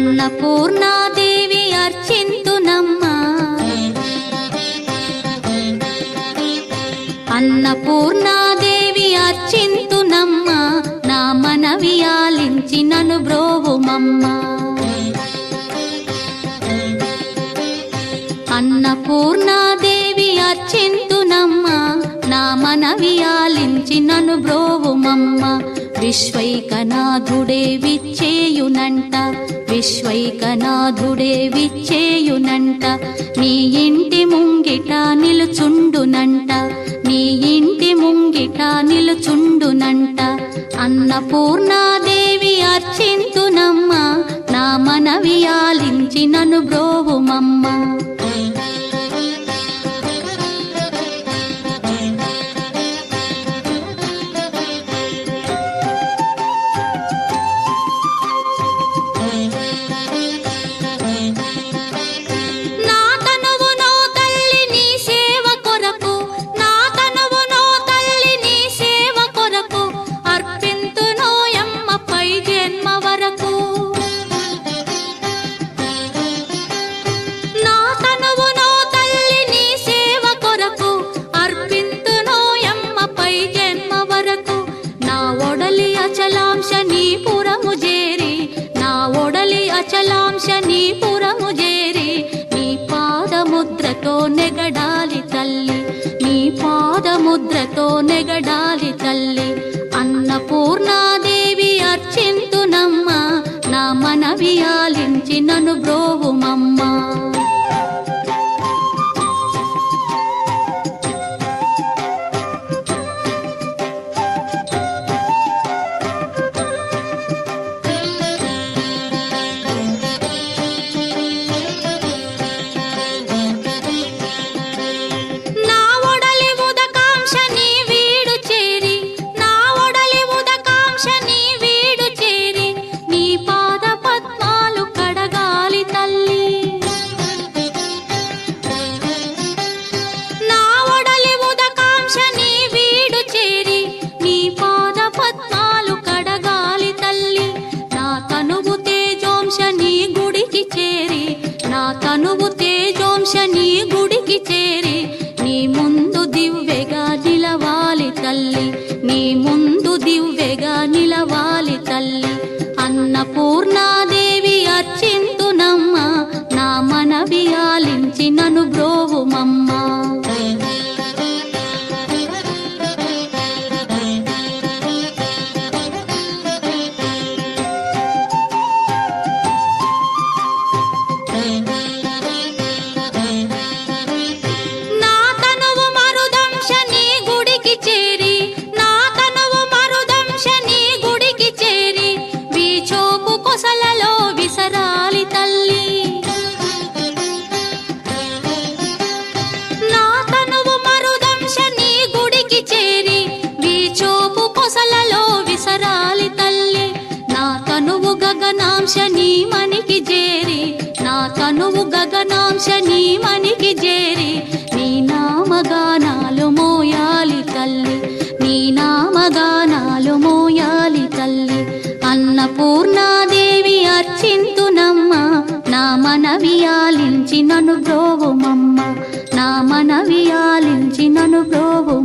అన్నపూర్ణాదేవి అర్చింతునమ్మా అన్నపూర్ణాదేవి అర్చింతునమ్మా నా మనవి ఆలించి నన్ను బ్రోవుమమ్మా అన్నపూర్ణాదేవి అర్చింతునమ్మా నా మనవి ఆలించి నన్ను బ్రోవుమమ్మా విశ్వైకనాథుడే విచ్చేయునంట విశ్వైకనాథుడే విచ్చేయునంట నీ ఇంటి ముంగిట నిలుచుండునంట నీ ఇంటి ముంగిట నిలుచుండునంట అన్నపూర్ణాదేవి అర్చింతునమ్మా నా మనవి ఆలించి నన్ను బ్రోవుమమ్మా అచలాంశనీపురము చేరి నీ పాదముద్రతో నెగడాలి తల్లి నీ పాదముద్రతో నెగడాలి తల్లి అన్నపూర్ణాదేవి అర్చింతునమ్మా నా మనవి ఆలించి నన్ను బ్రోవుమమ్మా తనువు తేజోంశని గుడికి చేరి నీ ముందు దివ్వెగా నిలవాలి తల్లి నీ ముందు దివ్వెగా నిలవాలి తల్లి అన్నపూర్ణాదేవి అర్చింతునమ్మా నా మనవి ఆలించి నన్ను బ్రోవుమమ్మా గగనాంశని మనికి చేరి నా తనువు గగనాంశని మనికి చేరి నీ నామగానాలు మోయాలి తల్లి నీ నామగానాలు మోయాలి తల్లి అన్నపూర్ణాదేవి అర్చింతునమ్మా నా మనవి ఆలించి నన్ను బ్రోవుమమ్మా నా మనవి ఆలించి నన్ను బ్రోవు